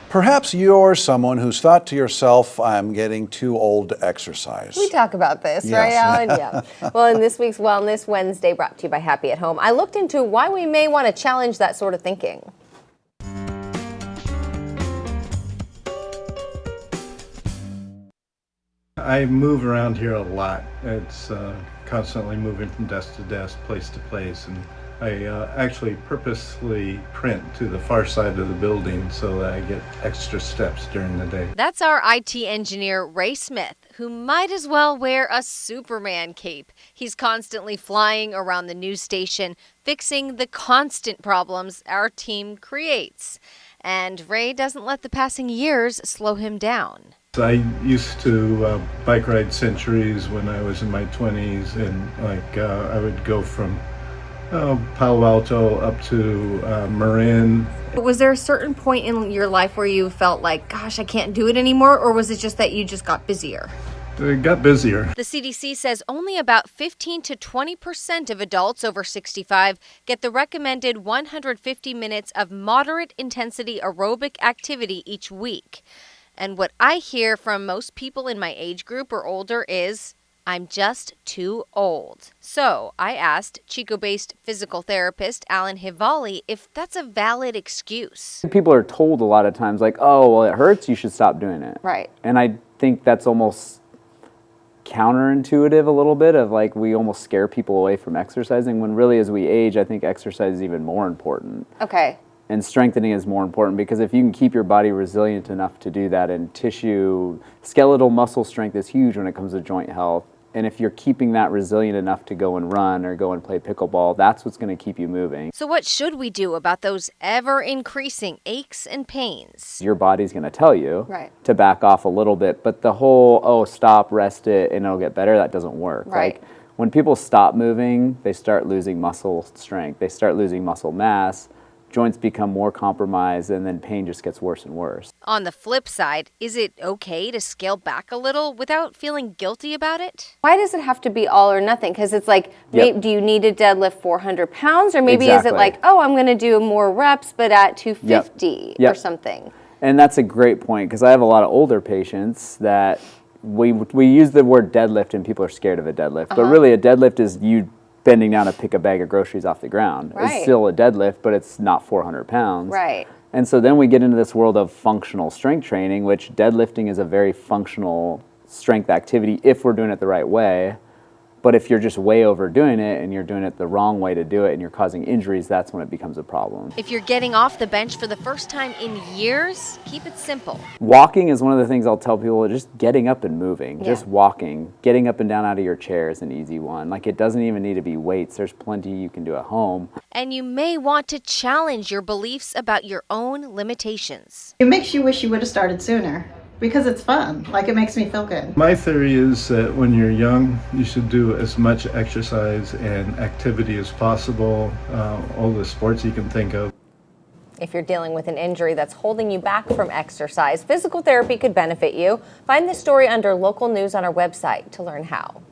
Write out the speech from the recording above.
Perhaps you're someone who's thought to yourself, I'm getting too old to exercise. We talk about this, Yes. right, Alan? Yeah. Well, in this week's Wellness Wednesday, brought to you by Happy at Home, I looked into why we may want to challenge that sort of thinking. I move around here a lot. It's constantly moving from desk to desk, place to place, and I actually purposely print to the far side of the building so that I get extra steps during the day. That's our IT engineer, Ray Smith, who might as well wear a Superman cape. He's constantly flying around the news station, fixing the constant problems our team creates. And Ray doesn't let the passing years slow him down. I used to bike ride centuries when I was in my 20s, and I would go from Palo Alto up to Marin. Was there a certain point in your life where you felt like, gosh, I can't do it anymore? Or was it just that you just got busier? It got busier. The CDC says only about 15 to 20% of adults over 65 get the recommended 150 minutes of moderate intensity aerobic activity each week. And what I hear from most people in my age group or older is, I'm just too old. So I asked Chico-based physical therapist Alan Hivale if that's a valid excuse. People are told a lot of times, like, oh, well, it hurts, you should stop doing it. Right. And I think that's almost counterintuitive a little bit, of like we almost scare people away from exercising, when really as we age, I think exercise is even more important. Okay. And strengthening is more important, because if you can keep your body resilient enough to do that, and tissue, skeletal muscle strength is huge when it comes to joint health. And if you're keeping that resilient enough to go and run or go and play pickleball, that's what's going to keep you moving. So what should we do about those ever-increasing aches and pains? Your body's going to tell you Right. to back off a little bit, but the whole, oh, stop, rest it, and it'll get better, that doesn't work. Right. Like, when people stop moving, they start losing muscle strength, they start losing muscle mass, joints become more compromised, and then pain just gets worse and worse. On the flip side, is it okay to scale back a little without feeling guilty about it? Why does it have to be all or nothing? Because it's like, Yep. do you need to deadlift 400 pounds? Or maybe is it Exactly. like, oh, I'm going to do more reps, but at 250 or Yep. something? And that's a great point, because I have a lot of older patients that we use the word deadlift and people are scared of a deadlift. But really a deadlift is you bending down to pick a bag of groceries off the ground. Right. It's still a deadlift, but it's not 400 pounds. Right. And so then we get into this world of functional strength training, which deadlifting is a very functional strength activity if we're doing it the right way. But if you're just way overdoing it and you're doing it the wrong way to do it and you're causing injuries, that's when it becomes a problem. If you're getting off the bench for the first time in years, keep it simple. Walking is one of the things I'll tell people, just getting up and moving, Yeah. just walking. Getting up and down out of your chair is an easy one. Like, it doesn't even need to be weights. There's plenty you can do at home. And you may want to challenge your beliefs about your own limitations. It makes you wish you would have started sooner because it's fun. Like, it makes me feel good. My theory is that when you're young, you should do as much exercise and activity as possible, all the sports you can think of. If you're dealing with an injury that's holding you back from exercise, physical therapy could benefit you. Find this story under local news on our website to learn how.